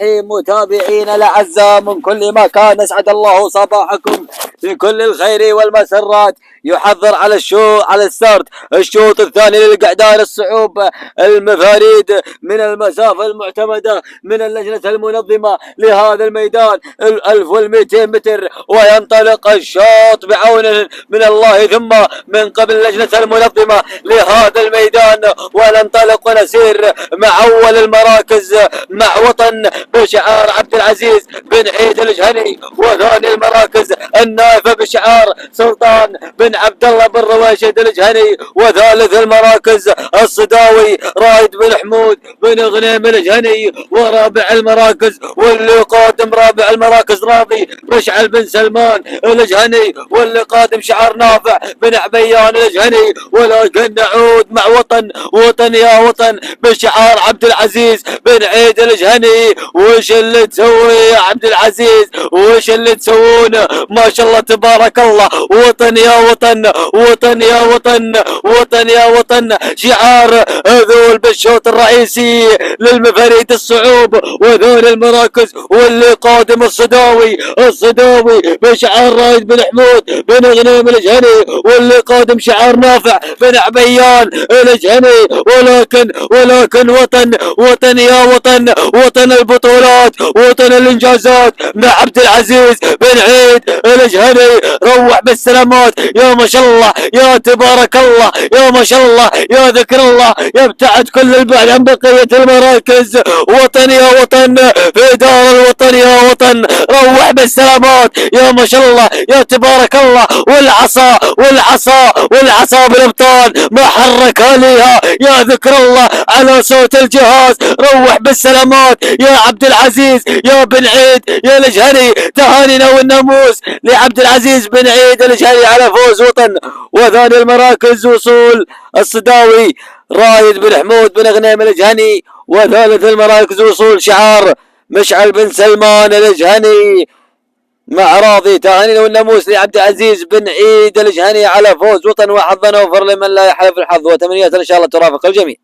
الرحيم. متابعينا الأعزاء من كل مكان، أسعد الله صباحكم بكل الخير والمسرات. يحضر على السرد الشوط الثاني للقعدان الصعوب المفاريد من المسافة المعتمدة من اللجنة المنظمة لهذا الميدان 1200 متر، وينطلق الشوط بعون من الله ثم من قبل اللجنة المنظمة لهذا الميدان، وننطلق ونسير مع أول المراكز مع وطن بشعار عبد العزيز بن عيد الجهني، وثاني المراكز النائفة بشعار سلطان بن عبد الله بن رواشد الجهني، وثالث المراكز الصداوي رايد بن حمود بن غنيم الجهني، ورابع المراكز واللي قادم رابع المراكز راضي مشعل بن سلمان الجهني، واللي قادم شعار نافع بن عبيان الجهني. ولكن نعود مع وطن يا وطن بشعار عبد العزيز بن عيد الجهني. وش اللي تسوي يا عبد العزيز؟ وش اللي تسوون؟ ما شاء الله تبارك الله. وطن يا وطن، وطن يا وطن، وطن يا وطن، شعار هذول بالشوط الرئيسي للمفاريد الصعوب وذول المراكز، واللي قادم الصداوي بشعار رايد بن حمود بن غنيم الجهني، واللي قادم شعار نافع بن عبيان الجهني. ولكن وطن يا وطن، وطن البطولات، وطن الانجازات مع عبد العزيز بن عيد الجهني. روح بالسلامات، يا ما شاء الله، يا تبارك الله، يا ما شاء الله، يا ذكر الله يبتعد كل البعد عن بقية المراكز. وطن يا وطن في دار الوطن يا وطن، روح بالسلامات، يا ما شاء الله، يا تبارك الله. والعصا بالابطال ما حركها ليها، يا ذكر الله على صوت الجهاز. روح بالسلامات يا عبد العزيز يا بن عيد يا الجهني، تهانينا والناموس لعبد العزيز بن عيد الجهني على فوز وطن. وثاني المراكز وصول الصداوي رايد بن حمود بن غنيم الجهني، وثالث المراكز وصول شعار مشعل بن سلمان الجهني مع راضي. تهانينا والناموس لعبد العزيز بن عيد الجهني على فوز وطن، وحظنا وفر لمن لا يحلف الحظ، وتمنيات ان شاء الله ترافق الجميع.